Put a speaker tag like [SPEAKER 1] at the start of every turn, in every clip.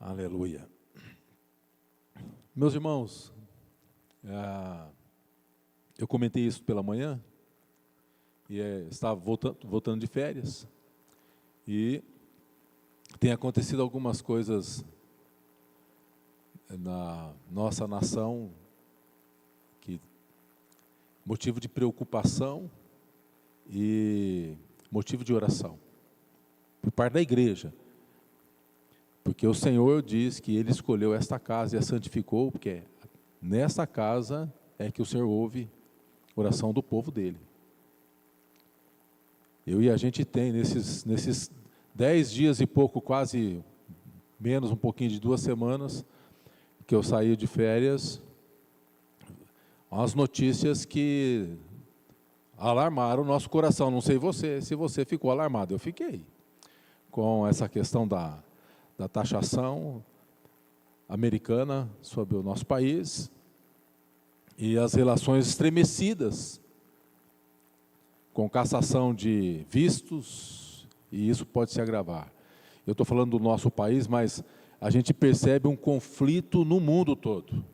[SPEAKER 1] Aleluia. Meus irmãos, eu comentei isso pela manhã, e estava voltando de férias, e tem acontecido algumas coisas na nossa nação, que motivo de preocupação e motivo de oração, por parte da igreja. Porque o Senhor diz que Ele escolheu esta casa e a santificou, porque nessa casa é que o Senhor ouve a oração do povo dEle. Eu e a gente tem, nesses 10 dias e pouco, quase menos um pouquinho de 2 semanas, que eu saí de férias, umas notícias que alarmaram o nosso coração. Não sei você, se você ficou alarmado, eu fiquei, com essa questão da taxação americana sobre o nosso país e as relações estremecidas com cassação de vistos, e isso pode se agravar. Eu estou falando do nosso país, mas a gente percebe um conflito no mundo todo.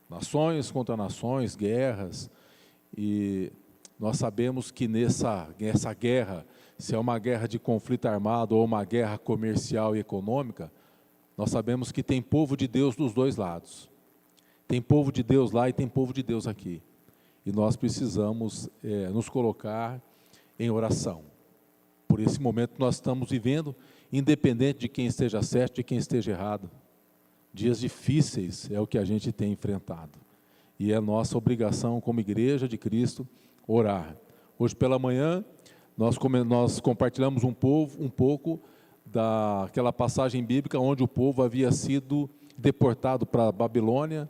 [SPEAKER 1] Nações contra nações, guerras, e nós sabemos que nessa guerra, se é uma guerra de conflito armado ou uma guerra comercial e econômica, nós sabemos que tem povo de Deus dos dois lados. Tem povo de Deus lá e tem povo de Deus aqui. E nós precisamos nos colocar em oração. Por esse momento que nós estamos vivendo, independente de quem esteja certo e de quem esteja errado. Dias difíceis é o que a gente tem enfrentado. E é nossa obrigação como igreja de Cristo orar. Hoje pela manhã, nós compartilhamos um pouco daquela passagem bíblica onde o povo havia sido deportado para a Babilônia,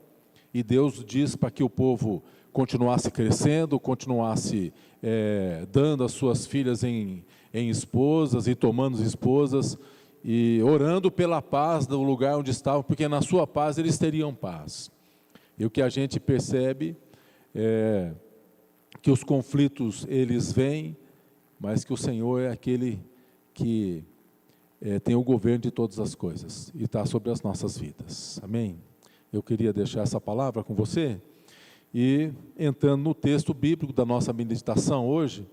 [SPEAKER 1] e Deus diz para que o povo continuasse crescendo, continuasse dando as suas filhas em esposas e tomando esposas, e orando pela paz do lugar onde estavam, porque na sua paz eles teriam paz. E o que a gente percebe é que os conflitos eles vêm, mas que o Senhor é aquele que tem o governo de todas as coisas e está sobre as nossas vidas. Amém? Eu queria deixar essa palavra com você e entrando no texto bíblico da nossa meditação hoje,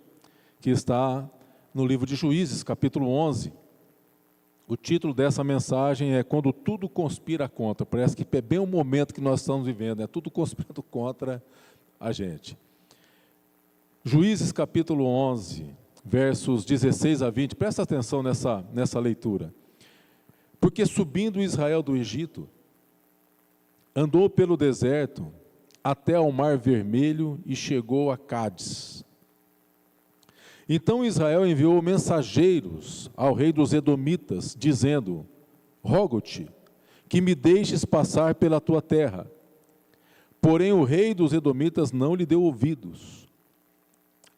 [SPEAKER 1] que está no livro de Juízes, capítulo 11. O título dessa mensagem é Quando Tudo Conspira Contra. Parece que é bem o momento que nós estamos vivendo, tudo conspirando contra a gente. Juízes, capítulo 11, versos 16 a 20, presta atenção nessa leitura. Porque subindo Israel do Egito, andou pelo deserto até ao Mar Vermelho e chegou a Cádiz. Então Israel enviou mensageiros ao rei dos Edomitas, dizendo: rogo-te que me deixes passar pela tua terra. Porém o rei dos Edomitas não lhe deu ouvidos.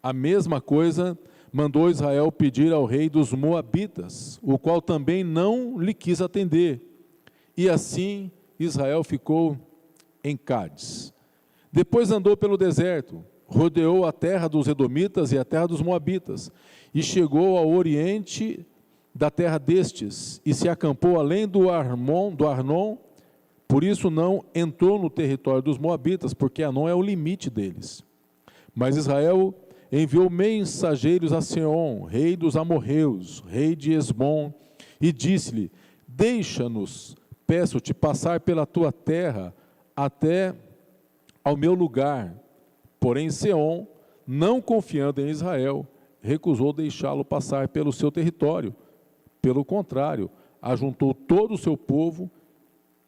[SPEAKER 1] A mesma coisa mandou Israel pedir ao rei dos Moabitas, o qual também não lhe quis atender. E assim Israel ficou em Cádiz. Depois andou pelo deserto, rodeou a terra dos Edomitas e a terra dos Moabitas, e chegou ao oriente da terra destes, e se acampou além do Arnon, por isso não entrou no território dos Moabitas, porque Arnon é o limite deles. Mas Israel enviou mensageiros a Seom, rei dos amorreus, rei de Esbom, e disse-lhe: deixa-nos, peço-te, passar pela tua terra até ao meu lugar. Porém Seom, não confiando em Israel, recusou deixá-lo passar pelo seu território. Pelo contrário, ajuntou todo o seu povo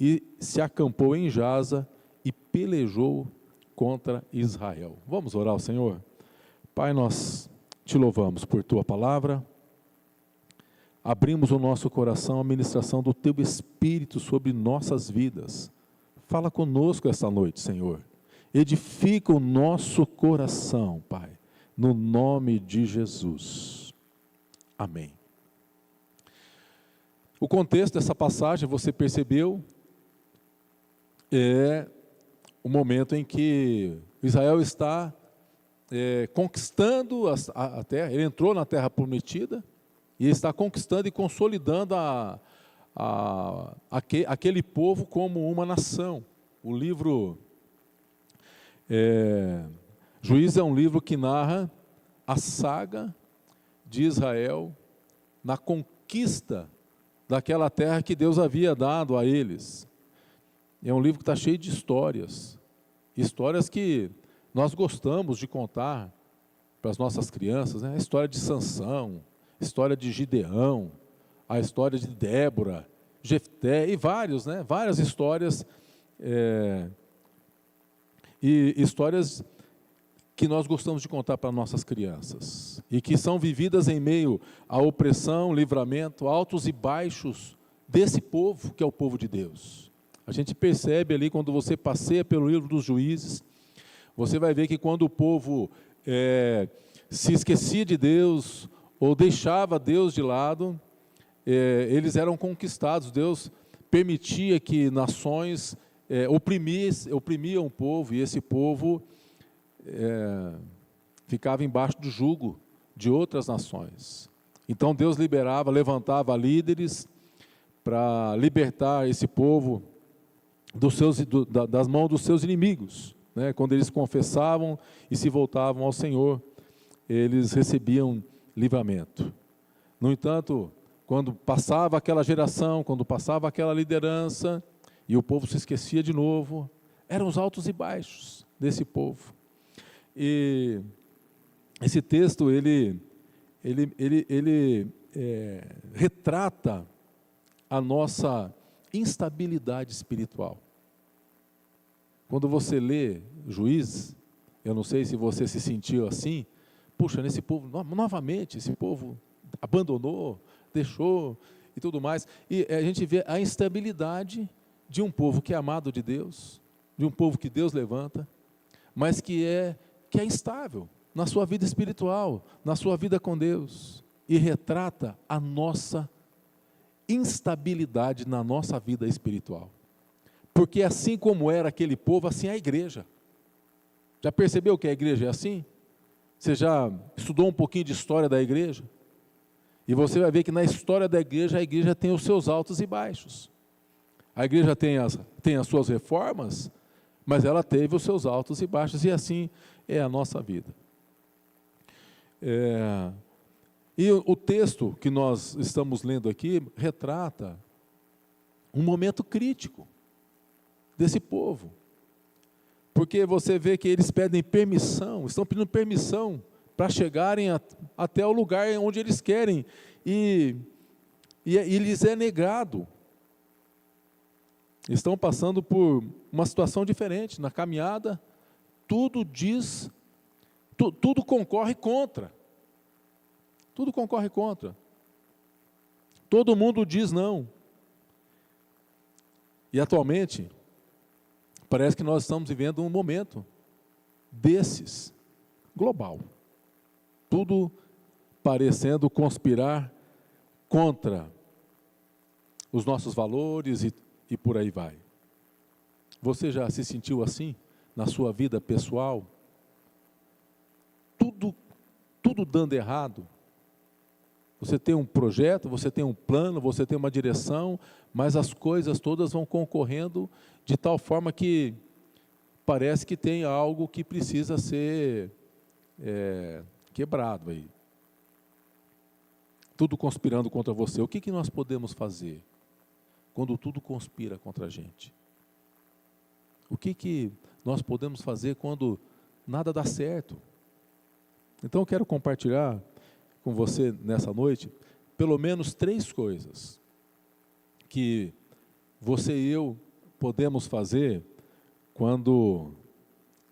[SPEAKER 1] e se acampou em Jaza e pelejou contra Israel. Vamos orar ao Senhor? Pai, nós te louvamos por tua palavra, abrimos o nosso coração à ministração do teu Espírito sobre nossas vidas. Fala conosco esta noite, Senhor. Edifica o nosso coração, Pai, no nome de Jesus. Amém. O contexto dessa passagem, você percebeu, é o momento em que Israel está conquistando a terra. Ele entrou na terra prometida e está conquistando e consolidando aquele povo como uma nação. O livro Juízes é um livro que narra a saga de Israel na conquista daquela terra que Deus havia dado a eles. É um livro que está cheio de histórias, histórias que nós gostamos de contar para as nossas crianças, né? A história de Sansão, a história de Gideão, a história de Débora, Jefté e vários, né? Várias histórias, e histórias que nós gostamos de contar para nossas crianças e que são vividas em meio à opressão, livramento, altos e baixos desse povo que é o povo de Deus. A gente percebe ali, quando você passeia pelo livro dos Juízes, você vai ver que quando o povo se esquecia de Deus ou deixava Deus de lado, eles eram conquistados. Deus permitia que nações oprimiam o povo, e esse povo ficava embaixo do jugo de outras nações. Então Deus levantava líderes para libertar esse povo das mãos dos seus inimigos, né? Quando eles confessavam e se voltavam ao Senhor, eles recebiam livramento. No entanto, quando passava aquela geração, quando passava aquela liderança, e o povo se esquecia de novo, eram os altos e baixos desse povo. E esse texto, ele retrata a nossa instabilidade espiritual. Quando você lê Juízes, eu não sei se você se sentiu assim, puxa, nesse povo, novamente, esse povo abandonou, deixou e tudo mais, e a gente vê a instabilidade de um povo que é amado de Deus, de um povo que Deus levanta, mas que é instável na sua vida espiritual, na sua vida com Deus, e retrata a nossa instabilidade na nossa vida espiritual. Porque assim como era aquele povo, assim é a igreja. Já percebeu que a igreja é assim? Você já estudou um pouquinho de história da igreja? E você vai ver que na história da igreja, a igreja tem os seus altos e baixos. A igreja tem as suas reformas, mas ela teve os seus altos e baixos, e assim é a nossa vida. E o texto que nós estamos lendo aqui retrata um momento crítico desse povo, porque você vê que eles pedem permissão, estão pedindo permissão para chegarem até o lugar onde eles querem, e lhes é negado. Estão passando por uma situação diferente, na caminhada, tudo concorre contra. Tudo concorre contra. Todo mundo diz não. E atualmente, parece que nós estamos vivendo um momento desses, global. Tudo parecendo conspirar contra os nossos valores e por aí vai. Você já se sentiu assim na sua vida pessoal? Tudo dando errado. Você tem um projeto, você tem um plano, você tem uma direção, mas as coisas todas vão concorrendo de tal forma que parece que tem algo que precisa ser quebrado aí. Tudo conspirando contra você. O que nós podemos fazer quando tudo conspira contra a gente? O que nós podemos fazer quando nada dá certo? Então eu quero compartilhar com você nessa noite pelo menos 3 coisas que você e eu podemos fazer quando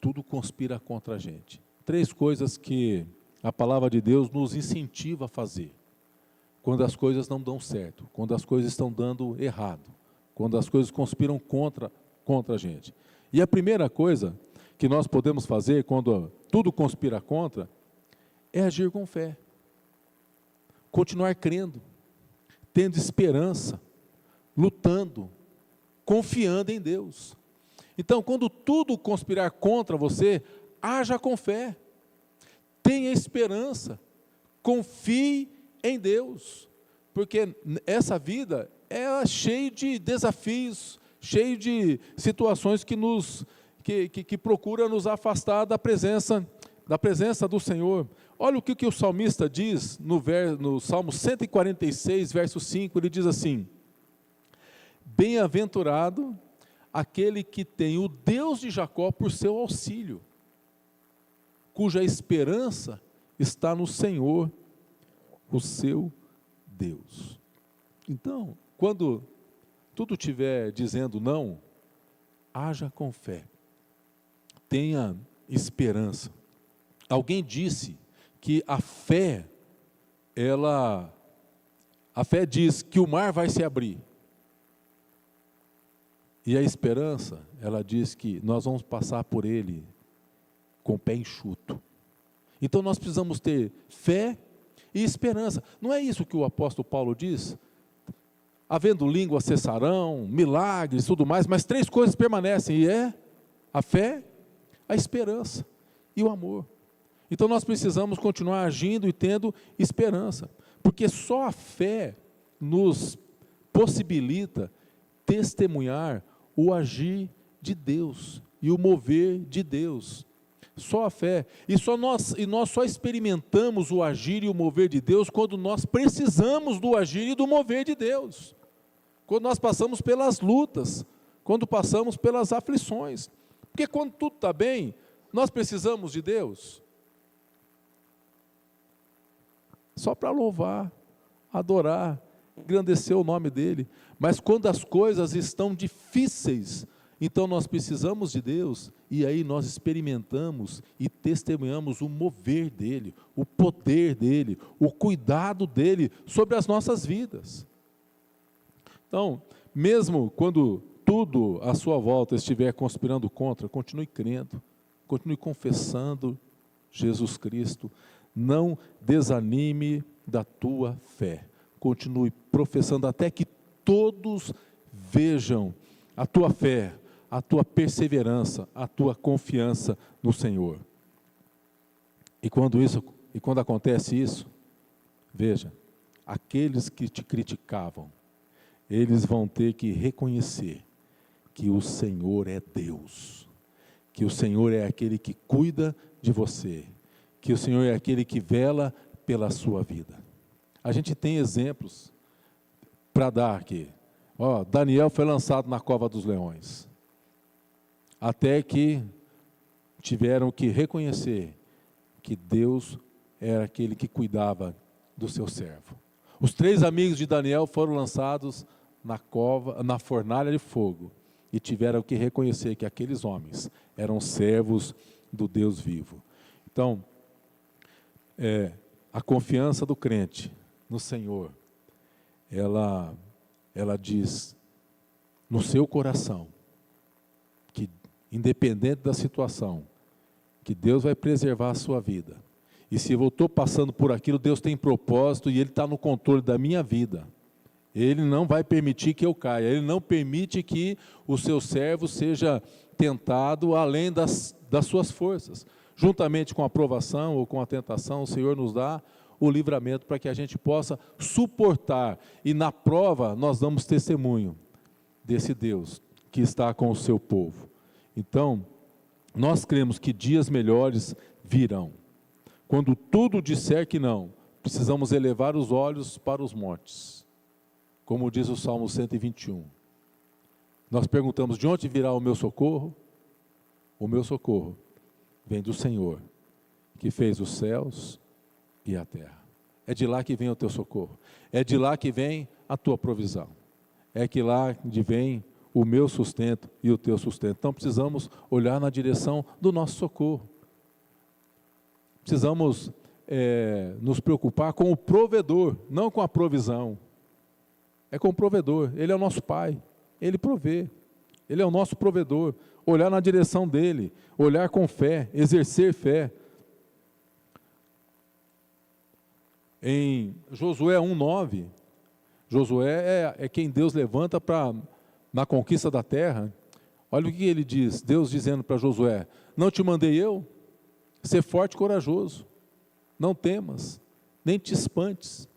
[SPEAKER 1] tudo conspira contra a gente. 3 coisas que a palavra de Deus nos incentiva a fazer quando as coisas não dão certo, quando as coisas estão dando errado, quando as coisas conspiram contra a gente. E a primeira coisa que nós podemos fazer quando tudo conspira contra é agir com fé. Continuar crendo, tendo esperança, lutando, confiando em Deus. Então, quando tudo conspirar contra você, haja com fé, tenha esperança, confie em Deus, porque essa vida é cheio de desafios, cheio de situações que procura nos afastar da presença do Senhor. Olha o que o salmista diz no Salmo 146, verso 5, ele diz assim: bem-aventurado aquele que tem o Deus de Jacó por seu auxílio, cuja esperança está no Senhor, o seu Deus. Então, quando tudo estiver dizendo não, haja com fé, tenha esperança. Alguém disse que a fé diz que o mar vai se abrir. E a esperança, ela diz que nós vamos passar por ele com o pé enxuto. Então nós precisamos ter fé e esperança. Não é isso que o apóstolo Paulo diz? Havendo línguas cessarão, milagres, tudo mais, mas 3 coisas permanecem, e é a fé, a esperança e o amor. Então nós precisamos continuar agindo e tendo esperança, porque só a fé nos possibilita testemunhar o agir de Deus e o mover de Deus. Só a fé. E nós só experimentamos o agir e o mover de Deus quando nós precisamos do agir e do mover de Deus. Quando nós passamos pelas lutas, quando passamos pelas aflições. Porque quando tudo está bem, nós precisamos de Deus só para louvar, adorar, engrandecer o nome dEle. Mas quando as coisas estão difíceis, então nós precisamos de Deus, e aí nós experimentamos e testemunhamos o mover dEle, o poder dEle, o cuidado dEle sobre as nossas vidas. Então, mesmo quando tudo à sua volta estiver conspirando contra, continue crendo, continue confessando Jesus Cristo, não desanime da tua fé, continue professando até que todos vejam a tua fé, a tua perseverança, a tua confiança no Senhor. E quando acontece isso, veja, aqueles que te criticavam, eles vão ter que reconhecer que o Senhor é Deus, que o Senhor é aquele que cuida de você, que o Senhor é aquele que vela pela sua vida. A gente tem exemplos para dar aqui. Daniel foi lançado na cova dos leões, até que tiveram que reconhecer que Deus era aquele que cuidava do seu servo. Os 3 amigos de Daniel foram lançados na fornalha de fogo, e tiveram que reconhecer que aqueles homens eram servos do Deus vivo. Então, a confiança do crente no Senhor, ela diz no seu coração que, independente da situação, que Deus vai preservar a sua vida. E se eu estou passando por aquilo, Deus tem propósito e Ele está no controle da minha vida. Ele não vai permitir que eu caia, Ele não permite que o seu servo seja tentado além das suas forças. Juntamente com a provação ou com a tentação, o Senhor nos dá o livramento para que a gente possa suportar. E na prova nós damos testemunho desse Deus que está com o seu povo. Então, nós cremos que dias melhores virão. Quando tudo disser que não, precisamos elevar os olhos para os montes. Como diz o Salmo 121. Nós perguntamos: de onde virá o meu socorro? O meu socorro vem do Senhor, que fez os céus e a terra. É de lá que vem o teu socorro. É de lá que vem a tua provisão. É que lá vem o meu sustento e o teu sustento. Então precisamos olhar na direção do nosso socorro. Precisamos nos preocupar com o provedor, não com a provisão. É com o provedor. Ele é o nosso Pai, Ele provê, Ele é o nosso provedor. Olhar na direção dEle, olhar com fé, exercer fé. Em Josué 1:9, Josué é quem Deus levanta na conquista da terra. Olha o que ele diz, Deus dizendo para Josué: não te mandei eu? Ser forte e corajoso, não temas, nem te espantes,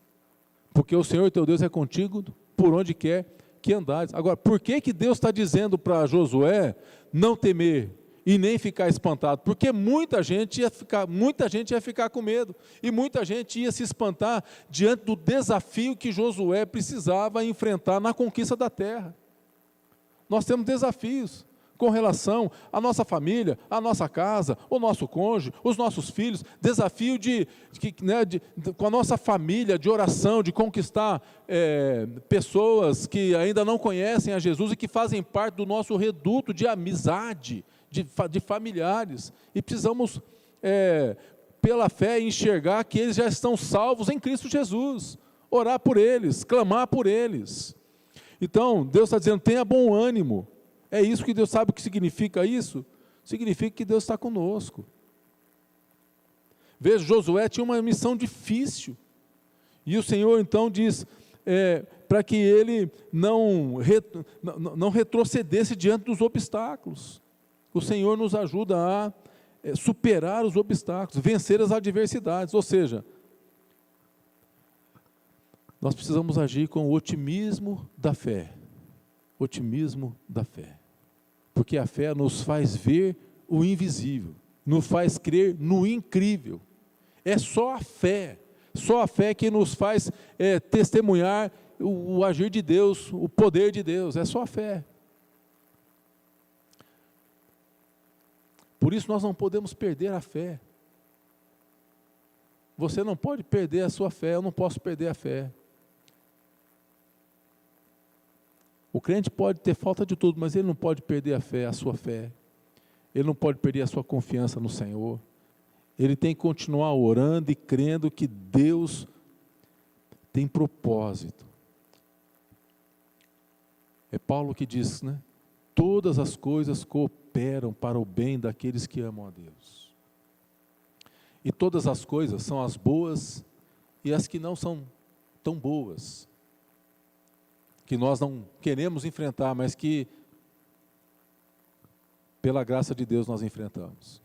[SPEAKER 1] porque o Senhor teu Deus é contigo por onde quer que andares. Agora, por que Deus está dizendo para Josué não temer e nem ficar espantado? Porque muita gente ia ficar com medo, e muita gente ia se espantar diante do desafio que Josué precisava enfrentar na conquista da terra. Nós temos desafios com relação à nossa família, à nossa casa, o nosso cônjuge, os nossos filhos, desafio com a nossa família, de oração, de conquistar pessoas que ainda não conhecem a Jesus e que fazem parte do nosso reduto de amizade, de familiares, e precisamos, pela fé, enxergar que eles já estão salvos em Cristo Jesus, orar por eles, clamar por eles. Então, Deus está dizendo, tenha bom ânimo. É isso que Deus sabe o que significa isso? Significa que Deus está conosco. Veja, Josué tinha uma missão difícil, e o Senhor então diz, para que ele não retrocedesse diante dos obstáculos. O Senhor nos ajuda a superar os obstáculos, vencer as adversidades, ou seja, nós precisamos agir com o otimismo da fé. Otimismo da fé. Porque a fé nos faz ver o invisível, nos faz crer no incrível. É só a fé que nos faz testemunhar o agir de Deus, o poder de Deus, é só a fé. Por isso nós não podemos perder a fé. Você não pode perder a sua fé, eu não posso perder a fé. O crente pode ter falta de tudo, mas ele não pode perder a fé, a sua fé. Ele não pode perder a sua confiança no Senhor. Ele tem que continuar orando e crendo que Deus tem propósito. É Paulo que diz, né? Todas as coisas cooperam para o bem daqueles que amam a Deus. E todas as coisas são as boas e as que não são tão boas, que nós não queremos enfrentar, mas que, pela graça de Deus, nós enfrentamos.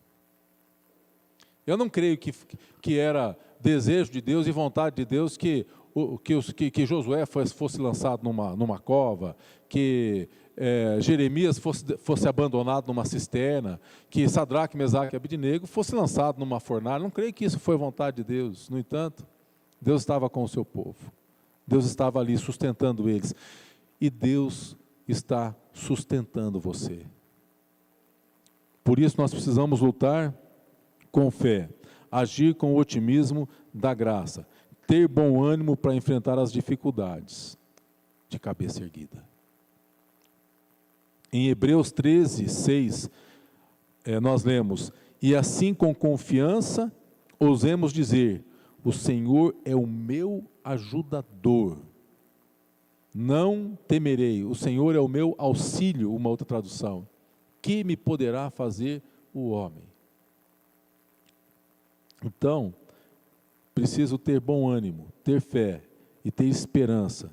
[SPEAKER 1] Eu não creio que era desejo de Deus e vontade de Deus que Josué fosse lançado numa cova, que Jeremias fosse abandonado numa cisterna, que Sadraque, Mesaque e Abednego fosse lançado numa fornalha. Não creio que isso foi vontade de Deus. No entanto, Deus estava com o seu povo. Deus estava ali sustentando eles. E Deus está sustentando você. Por isso nós precisamos lutar com fé, agir com o otimismo da graça, ter bom ânimo para enfrentar as dificuldades, de cabeça erguida. Em Hebreus 13, 6, nós lemos, e assim com confiança ousemos dizer, o Senhor é o meu ajudador, não temerei, o Senhor é o meu auxílio, uma outra tradução, que me poderá fazer o homem? Então, preciso ter bom ânimo, ter fé e ter esperança,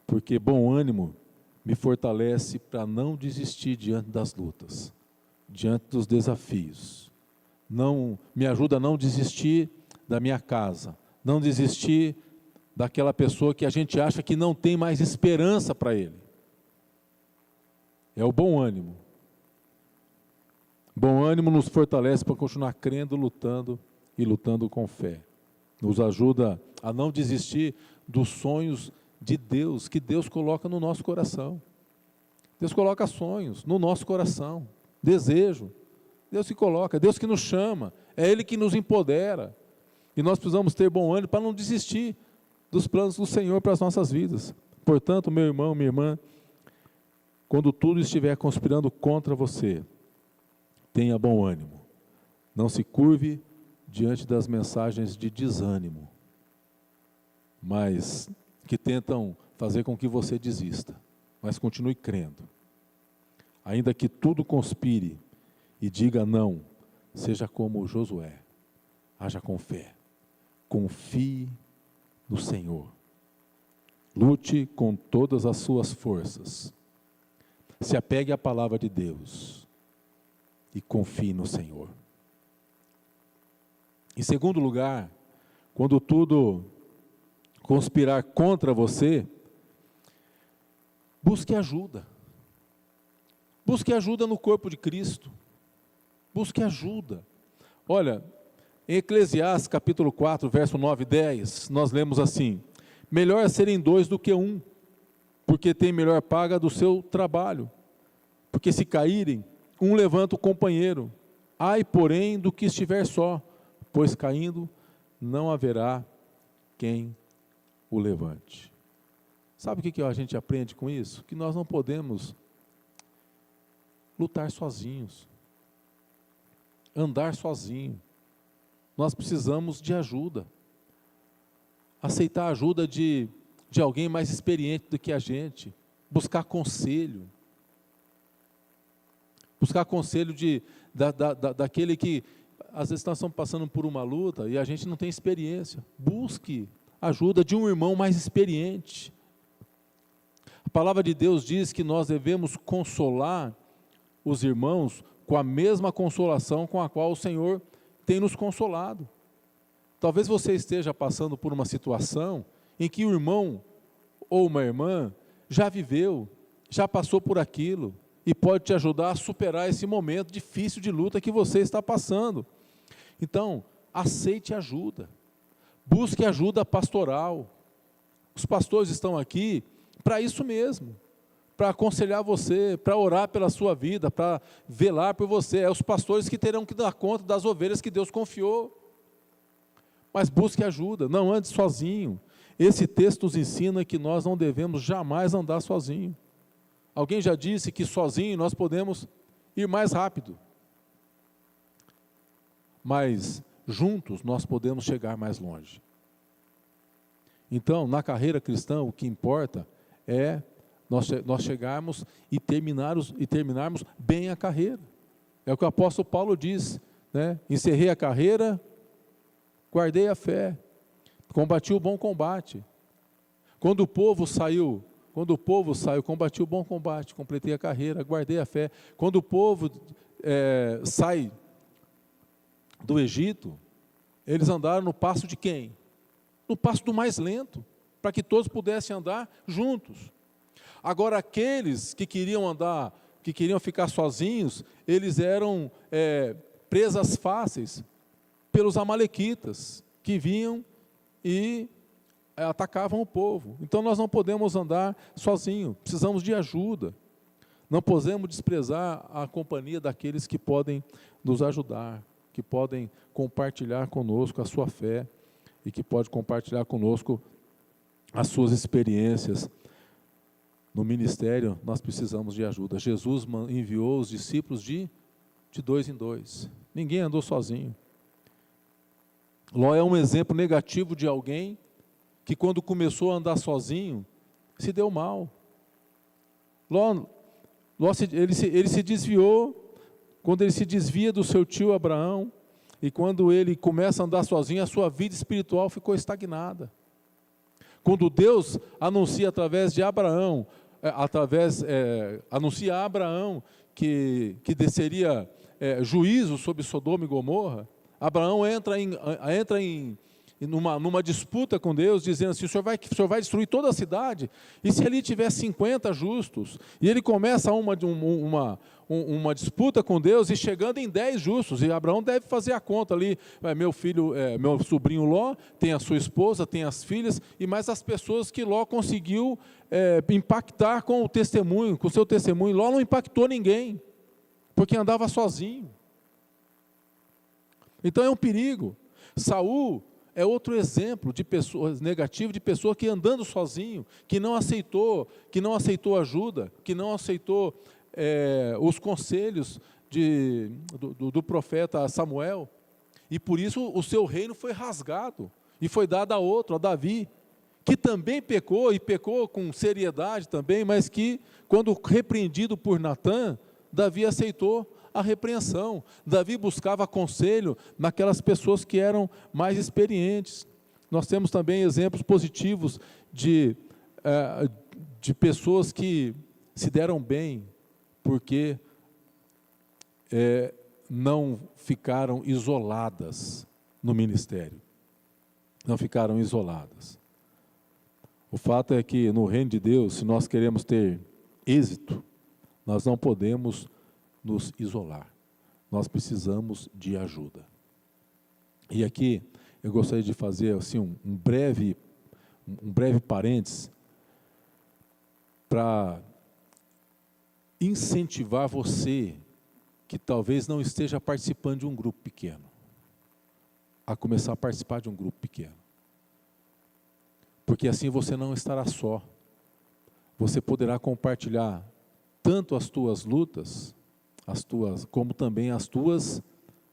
[SPEAKER 1] porque bom ânimo me fortalece para não desistir diante das lutas, diante dos desafios. Me ajuda a não desistir da minha casa, não desistir daquela pessoa que a gente acha que não tem mais esperança para ele. É o bom ânimo. Bom ânimo nos fortalece para continuar crendo, lutando e lutando com fé. Nos ajuda a não desistir dos sonhos de Deus, que Deus coloca no nosso coração. Deus coloca sonhos no nosso coração, desejo. Deus que coloca, Deus que nos chama, é Ele que nos empodera. E nós precisamos ter bom ânimo para não desistir dos planos do Senhor para as nossas vidas. Portanto, meu irmão, minha irmã, quando tudo estiver conspirando contra você, tenha bom ânimo. Não se curve diante das mensagens de desânimo, mas que tentam fazer com que você desista, mas continue crendo. Ainda que tudo conspire e diga não, seja como Josué, haja com fé, confie no Senhor, lute com todas as suas forças, se apegue à palavra de Deus e confie no Senhor. Em segundo lugar, quando tudo conspirar contra você, Busque ajuda. Busque ajuda no corpo de Cristo. Busque ajuda. Olha, em Eclesiastes capítulo 4, verso 9 e 10, nós lemos assim: melhor é serem dois do que um, porque tem melhor paga do seu trabalho. Porque se caírem, um levanta o companheiro. Ai, porém, do que estiver só, pois caindo, não haverá quem o levante. Sabe o que a gente aprende com isso? Que nós não podemos lutar sozinhos, andar sozinho. Nós precisamos de ajuda. Aceitar a ajuda de alguém mais experiente do que a gente. Buscar conselho. Buscar conselho daquele que, às vezes, nós estamos passando por uma luta e a gente não tem experiência. Busque ajuda de um irmão mais experiente. A palavra de Deus diz que nós devemos consolar os irmãos com a mesma consolação com a qual o Senhor tem nos consolado. Talvez você esteja passando por uma situação em que o irmão ou uma irmã já viveu, já passou por aquilo e pode te ajudar a superar esse momento difícil de luta que você está passando. Então, aceite ajuda. Busque ajuda pastoral. Os pastores estão aqui para isso mesmo, para aconselhar você, para orar pela sua vida, para velar por você. É os pastores que terão que dar conta das ovelhas que Deus confiou. Mas busque ajuda, não ande sozinho. Esse texto nos ensina que nós não devemos jamais andar sozinho. Alguém já disse que sozinho nós podemos ir mais rápido, mas juntos nós podemos chegar mais longe. Então, na carreira cristã, o que importa é nós chegarmos e terminarmos bem a carreira. É o que o apóstolo Paulo diz, né? Encerrei a carreira, guardei a fé, combati o bom combate. Quando o povo saiu, combati o bom combate, completei a carreira, guardei a fé. Quando o povo sai do Egito, eles andaram no passo de quem? No passo do mais lento, para que todos pudessem andar juntos. Agora, aqueles que queriam andar, que queriam ficar sozinhos, eles eram presas fáceis pelos amalequitas, que vinham e atacavam o povo. Então nós não podemos andar sozinhos, precisamos de ajuda. Não podemos desprezar a companhia daqueles que podem nos ajudar, que podem compartilhar conosco a sua fé e que podem compartilhar conosco as suas experiências. No ministério nós precisamos de ajuda. Jesus enviou os discípulos de dois em dois. Ninguém andou sozinho. Ló é um exemplo negativo de alguém que quando começou a andar sozinho, se deu mal. Ló ele se desviou, quando ele se desvia do seu tio Abraão, e quando ele começa a andar sozinho, a sua vida espiritual ficou estagnada. Quando Deus anuncia através de Abraão, anuncia a Abraão que desceria juízo sobre Sodoma e Gomorra, Abraão entra numa disputa com Deus, dizendo assim: o senhor vai destruir toda a cidade, e se ali tiver 50 justos? E ele começa uma disputa com Deus, e chegando em 10 justos, e Abraão deve fazer a conta ali: meu filho, meu sobrinho Ló, tem a sua esposa, tem as filhas, e mais as pessoas que Ló conseguiu impactar com o testemunho, com o seu testemunho. Ló não impactou ninguém, porque andava sozinho. Então é um perigo. Saul é outro exemplo de pessoas negativo, de pessoa que andando sozinho, que não aceitou ajuda, que não aceitou os conselhos do profeta Samuel, e por isso o seu reino foi rasgado e foi dado a outro, a Davi, que também pecou, e pecou com seriedade também, mas que, quando repreendido por Natã, Davi aceitou a repreensão. Davi buscava conselho naquelas pessoas que eram mais experientes. Nós temos também exemplos positivos de pessoas que se deram bem, porque não ficaram isoladas no ministério. Não ficaram isoladas. O fato é que no reino de Deus, se nós queremos ter êxito, nós não podemos nos isolar. Nós precisamos de ajuda. E aqui eu gostaria de fazer assim, um breve parênteses para incentivar você que talvez não esteja participando de um grupo pequeno, a começar a participar de um grupo pequeno. Porque assim você não estará só. Você poderá compartilhar tanto as tuas lutas, como também as tuas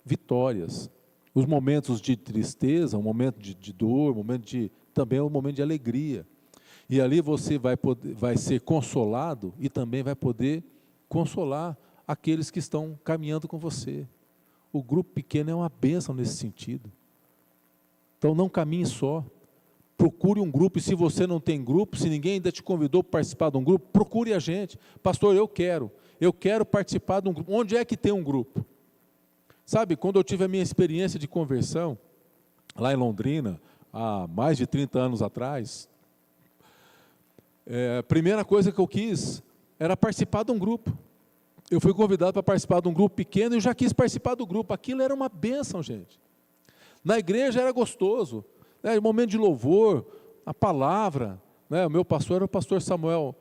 [SPEAKER 1] vitórias. Os momentos de tristeza, um momento de dor, também um momento de alegria. E ali você vai ser consolado e também vai poder consolar aqueles que estão caminhando com você. O grupo pequeno é uma bênção nesse sentido. Então não caminhe só. Procure um grupo, e se você não tem grupo, se ninguém ainda te convidou para participar de um grupo, procure a gente. Pastor, eu quero participar de um grupo. Onde é que tem um grupo? Sabe, quando eu tive a minha experiência de conversão, lá em Londrina, há mais de 30 anos atrás, a primeira coisa que eu quis era participar de um grupo. Eu fui convidado para participar de um grupo pequeno e eu já quis participar do grupo. Aquilo era uma bênção, gente. Na igreja era gostoso, né? Momento de louvor, a palavra, né? O meu pastor era o pastor Samuel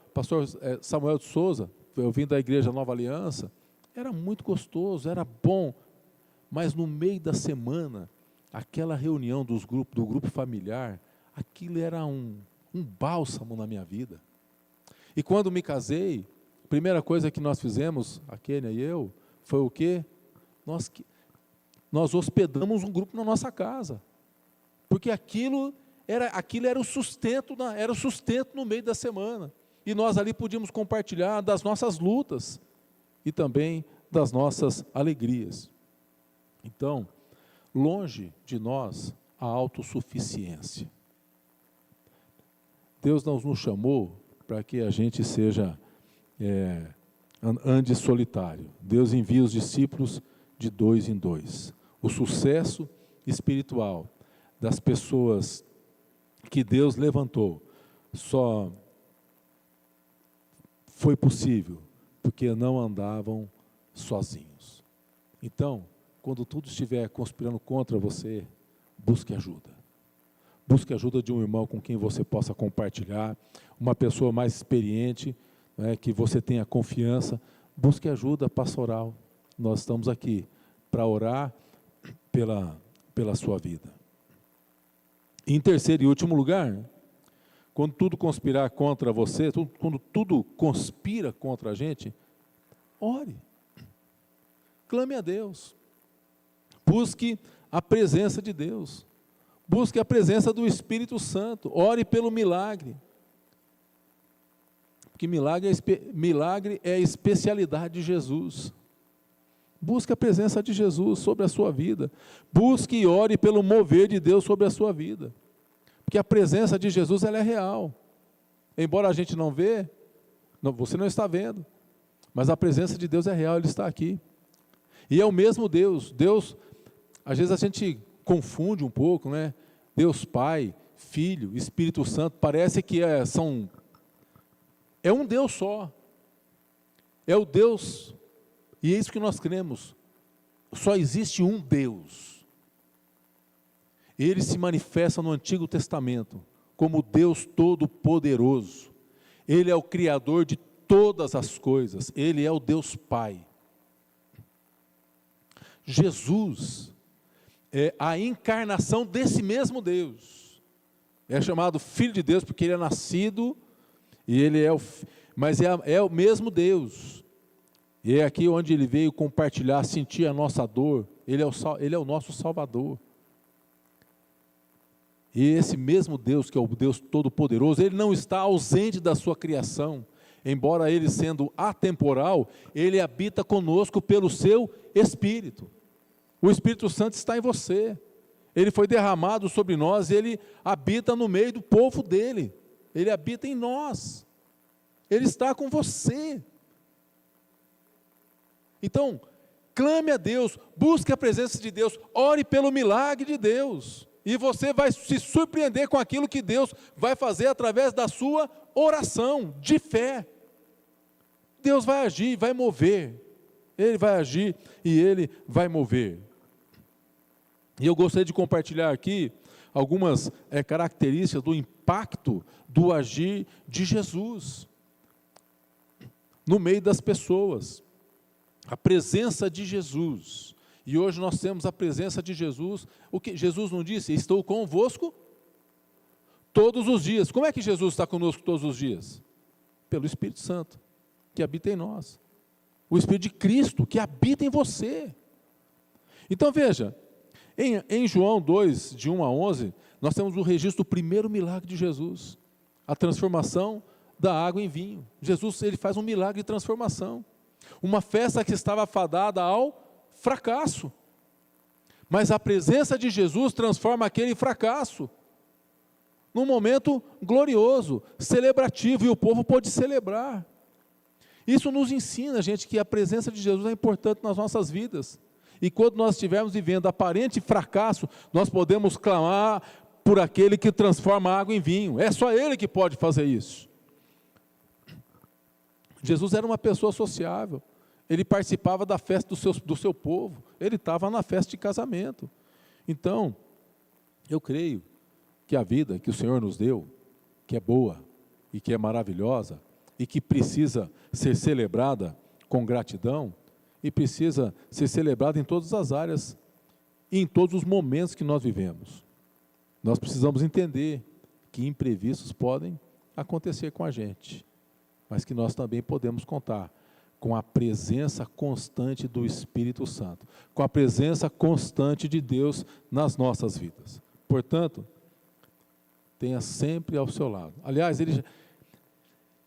[SPEAKER 1] de Souza, eu vim da igreja Nova Aliança. Era muito gostoso, era bom. Mas no meio da semana, aquela reunião do grupo familiar, aquilo era um bálsamo na minha vida. E quando me casei, a primeira coisa que nós fizemos, a Kênia e eu, foi o quê? Nós hospedamos um grupo na nossa casa. Porque aquilo era o sustento no meio da semana. E nós ali podíamos compartilhar das nossas lutas e também das nossas alegrias. Então, longe de nós a autossuficiência. Deus não nos chamou para que a gente ande solitário. Deus envia os discípulos de 2 em 2. O sucesso espiritual das pessoas que Deus levantou só foi possível porque não andavam sozinhos. Então, quando tudo estiver conspirando contra você, busque ajuda. Busque ajuda de um irmão com quem você possa compartilhar, uma pessoa mais experiente, né, que você tenha confiança. Busque ajuda pastoral. Nós estamos aqui para orar pela sua vida. Em terceiro e último lugar, quando tudo conspirar contra você, quando tudo conspira contra a gente, ore. Clame a Deus. Busque a presença de Deus. Busque a presença do Espírito Santo. Ore pelo milagre. Porque milagre é a especialidade de Jesus. Busque a presença de Jesus sobre a sua vida. Busque e ore pelo mover de Deus sobre a sua vida. Porque a presença de Jesus, ela é real. Embora a gente não vê, você não está vendo. Mas a presença de Deus é real, Ele está aqui. E é o mesmo Deus. Deus, às vezes a gente confunde um pouco, né? Deus Pai, Filho, Espírito Santo, parece que é um Deus só. É o Deus, e é isso que nós cremos. Só existe um Deus. Ele se manifesta no Antigo Testamento como Deus Todo-Poderoso. Ele é o Criador de todas as coisas. Ele é o Deus Pai. Jesus é a encarnação desse mesmo Deus. É chamado Filho de Deus porque ele é nascido, e ele mas é o mesmo Deus. E é aqui onde ele veio compartilhar, sentir a nossa dor. Ele é o nosso Salvador. E esse mesmo Deus, que é o Deus Todo-Poderoso, ele não está ausente da sua criação. Embora ele sendo atemporal, ele habita conosco pelo seu Espírito. O Espírito Santo está em você. Ele foi derramado sobre nós, ele habita no meio do povo dele. Ele habita em nós. Ele está com você. Então, clame a Deus, busque a presença de Deus, ore pelo milagre de Deus. E você vai se surpreender com aquilo que Deus vai fazer através da sua oração de fé. Deus vai agir, vai mover. Ele vai agir e Ele vai mover. E eu gostaria de compartilhar aqui algumas características do impacto do agir de Jesus no meio das pessoas. A presença de Jesus. E hoje nós temos a presença de Jesus. O que Jesus não disse? Estou convosco todos os dias. Como é que Jesus está conosco todos os dias? Pelo Espírito Santo, que habita em nós. O Espírito de Cristo, que habita em você. Então veja, em João 2, de 1 a 11, nós temos o registro do primeiro milagre de Jesus. A transformação da água em vinho. Jesus, ele faz um milagre de transformação. Uma festa que estava fadada ao fracasso. Mas a presença de Jesus transforma aquele fracasso num momento glorioso, celebrativo, e o povo pôde celebrar. Isso nos ensina, gente, que a presença de Jesus é importante nas nossas vidas. E quando nós estivermos vivendo aparente fracasso, nós podemos clamar por aquele que transforma a água em vinho. É só Ele que pode fazer isso. Jesus era uma pessoa sociável. Ele participava da festa do seu povo. Ele estava na festa de casamento. Então, eu creio que a vida que o Senhor nos deu, que é boa e que é maravilhosa, e que precisa ser celebrada com gratidão, e precisa ser celebrada em todas as áreas e em todos os momentos que nós vivemos. Nós precisamos entender que imprevistos podem acontecer com a gente, mas que nós também podemos contar com a presença constante do Espírito Santo, com a presença constante de Deus nas nossas vidas. Portanto, tenha sempre ao seu lado. Aliás,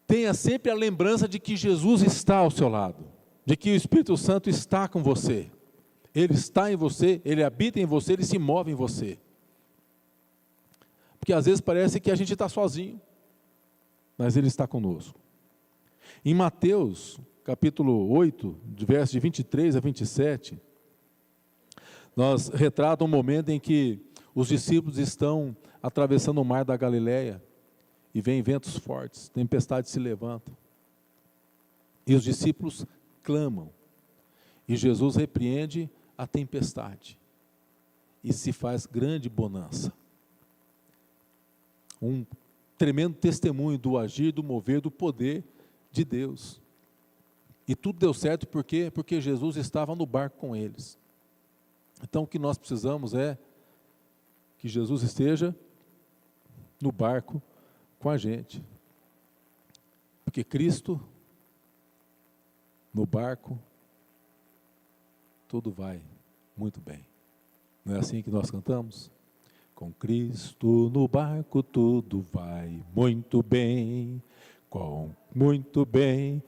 [SPEAKER 1] tenha sempre a lembrança de que Jesus está ao seu lado, de que o Espírito Santo está com você. Ele está em você, Ele habita em você, Ele se move em você. Porque às vezes parece que a gente está sozinho, mas Ele está conosco. Em Mateus, capítulo 8, de versos de 23 a 27, nós retrata um momento em que os discípulos estão atravessando o mar da Galileia, e vem ventos fortes, tempestades se levantam, e os discípulos clamam, e Jesus repreende a tempestade, e se faz grande bonança. Um tremendo testemunho do agir, do mover, do poder de Deus. E tudo deu certo porque Jesus estava no barco com eles. Então o que nós precisamos é que Jesus esteja no barco com a gente. Porque Cristo no barco, tudo vai muito bem. Não é assim que nós cantamos? Com Cristo no barco tudo vai muito bem, muito bem,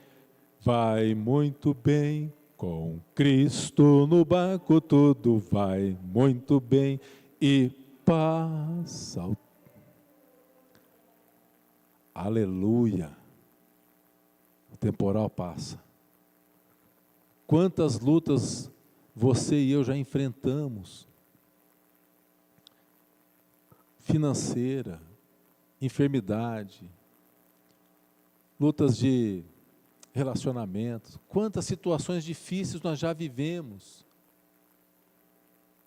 [SPEAKER 1] vai muito bem. Com Cristo no barco tudo vai muito bem e passa o... Aleluia! O temporal passa. Quantas lutas você e eu já enfrentamos? Financeira, enfermidade, lutas de relacionamentos, quantas situações difíceis nós já vivemos,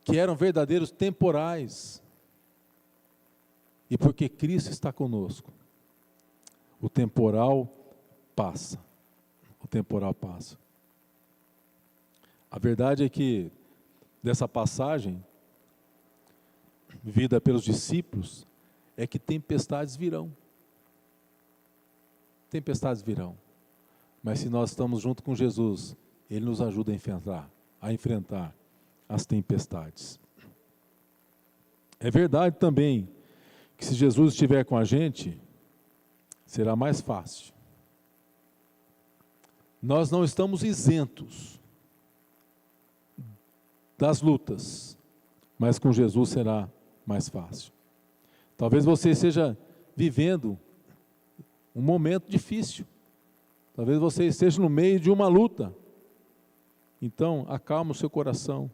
[SPEAKER 1] que eram verdadeiros temporais, e porque Cristo está conosco, o temporal passa, o temporal passa. A verdade é que, dessa passagem, vivida pelos discípulos, é que tempestades virão. Tempestades virão. Mas se nós estamos junto com Jesus, Ele nos ajuda a enfrentar as tempestades. É verdade também que se Jesus estiver com a gente, será mais fácil. Nós não estamos isentos das lutas, mas com Jesus será mais fácil. Talvez você esteja vivendo um momento difícil. Talvez você esteja no meio de uma luta. Então, acalma o seu coração.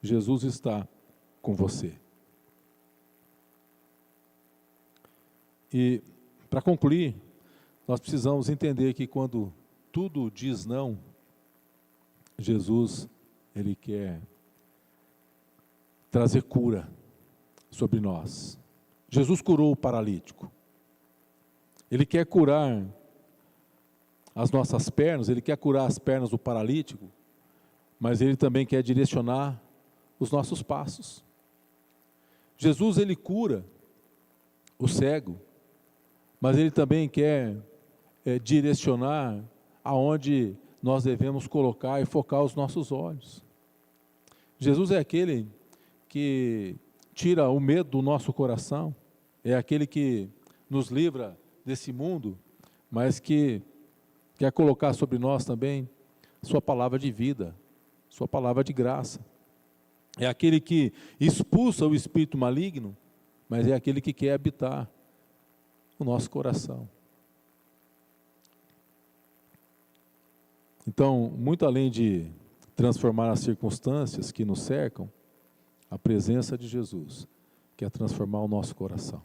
[SPEAKER 1] Jesus está com você. E, para concluir, nós precisamos entender que quando tudo diz não, Jesus, Ele quer trazer cura sobre nós. Jesus curou o paralítico. Ele quer curar as nossas pernas, Ele quer curar as pernas do paralítico, mas Ele também quer direcionar os nossos passos. Jesus, Ele cura o cego, mas Ele também quer direcionar aonde nós devemos colocar e focar os nossos olhos. Jesus é aquele que tira o medo do nosso coração, é aquele que nos livra desse mundo, mas que quer colocar sobre nós também sua palavra de vida, sua palavra de graça. É aquele que expulsa o espírito maligno, mas é aquele que quer habitar o nosso coração. Então, muito além de transformar as circunstâncias que nos cercam, a presença de Jesus quer transformar o nosso coração.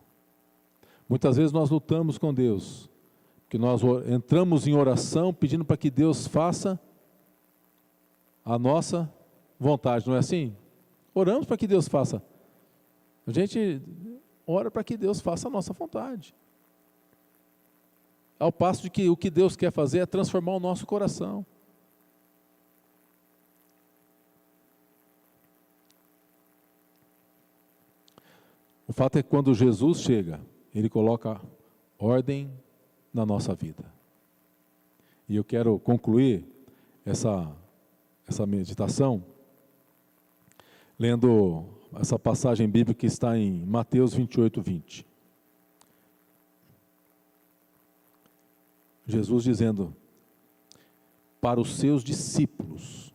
[SPEAKER 1] Muitas vezes nós lutamos com Deus, porque nós entramos em oração pedindo para que Deus faça a nossa vontade, não é assim? Oramos para que Deus faça. A gente ora para que Deus faça a nossa vontade. Ao passo de que o que Deus quer fazer é transformar o nosso coração. O fato é que quando Jesus chega, Ele coloca ordem na nossa vida. E eu quero concluir essa meditação lendo essa passagem bíblica que está em Mateus 28, 20. Jesus dizendo para os seus discípulos,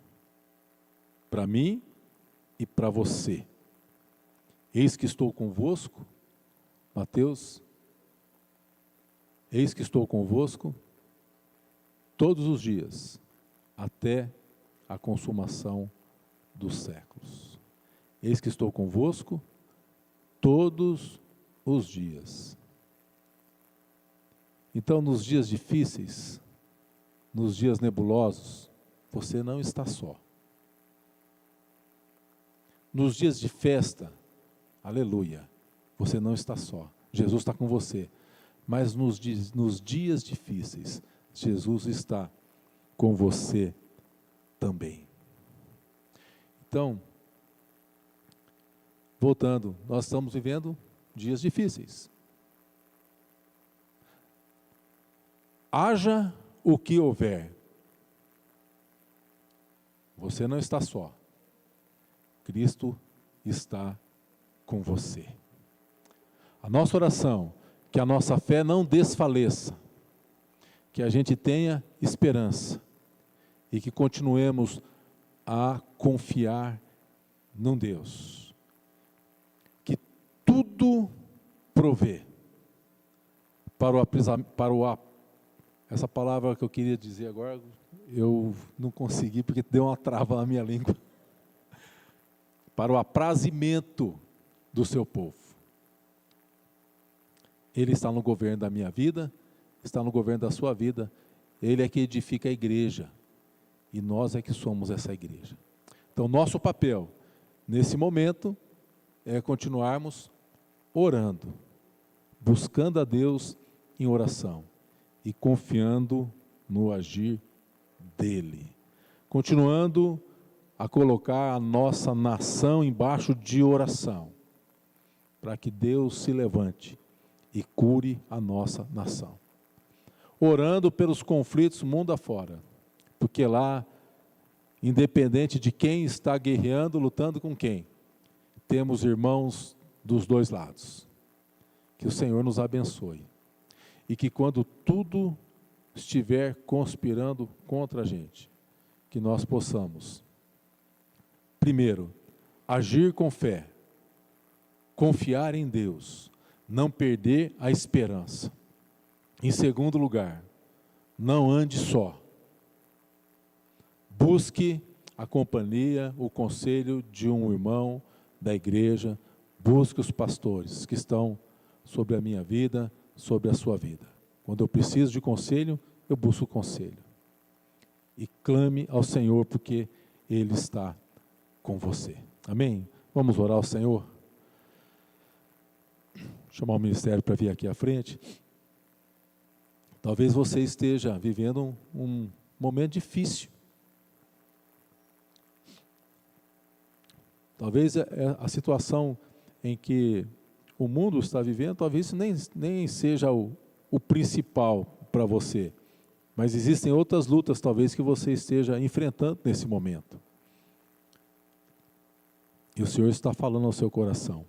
[SPEAKER 1] para mim e para você: eis que estou convosco, Mateus, eis que estou convosco todos os dias, até a consumação dos séculos. Eis que estou convosco todos os dias. Então, nos dias difíceis, nos dias nebulosos, você não está só. Nos dias de festa, aleluia, você não está só. Jesus está com você. Mas nos dias difíceis, Jesus está com você também. Então, voltando, nós estamos vivendo dias difíceis. Haja o que houver, você não está só. Cristo está com você. A nossa oração, que a nossa fé não desfaleça, que a gente tenha esperança e que continuemos a confiar num Deus que tudo provê essa palavra que eu queria dizer agora, eu não consegui porque deu uma trava na minha língua. Para o aprazimento do seu povo. Ele está no governo da minha vida, está no governo da sua vida. Ele é que edifica a igreja. E nós é que somos essa igreja. Então, nosso papel, nesse momento, é continuarmos orando, buscando a Deus em oração e confiando no agir dEle. Continuando a colocar a nossa nação embaixo de oração, para que Deus se levante e cure a nossa nação. Orando pelos conflitos mundo afora, porque lá, independente de quem está guerreando, lutando com quem, temos irmãos dos dois lados. Que o Senhor nos abençoe. E que quando tudo estiver conspirando contra a gente, que nós possamos, primeiro, agir com fé, confiar em Deus, não perder a esperança. Em segundo lugar, não ande só. Busque a companhia, o conselho de um irmão da igreja, busque os pastores que estão sobre a minha vida, sobre a sua vida. Quando eu preciso de conselho, eu busco conselho. e clame ao Senhor, porque Ele está com você. Amém? Vamos orar ao Senhor? Chamar o ministério para vir aqui à frente. Talvez você esteja vivendo um momento difícil. Talvez a situação em que o mundo está vivendo, talvez isso nem seja o principal para você. Mas existem outras lutas, talvez, que você esteja enfrentando nesse momento. E o Senhor está falando ao seu coração.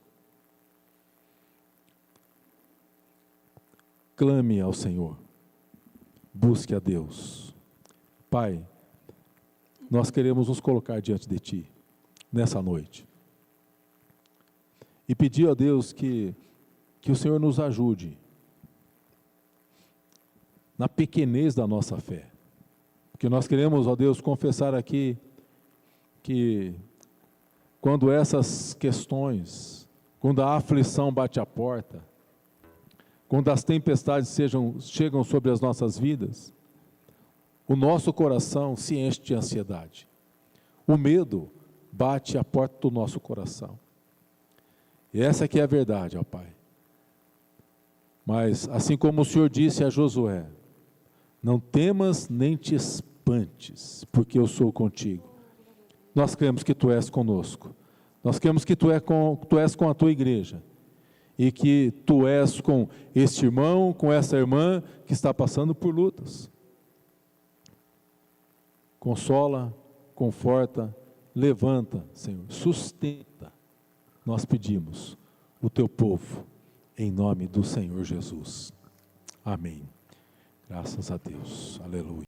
[SPEAKER 1] Clame ao Senhor. Busque a Deus. Pai, nós queremos nos colocar diante de Ti nessa noite. E pedir a Deus que o Senhor nos ajude na pequenez da nossa fé. Porque nós queremos, ó Deus, confessar aqui que quando essas questões, quando a aflição bate à porta, quando as tempestades chegam sobre as nossas vidas, o nosso coração se enche de ansiedade. O medo bate à porta do nosso coração. E essa aqui é a verdade, ó Pai. Mas, assim como o Senhor disse a Josué, não temas nem te espantes, porque eu sou contigo. Nós cremos que Tu és conosco. Nós cremos que Tu és com a Tua igreja. E que Tu és com este irmão, com essa irmã que está passando por lutas. Consola, conforta, levanta, Senhor, sustenta. Nós pedimos o Teu povo, em nome do Senhor Jesus. Amém. Graças a Deus. Aleluia.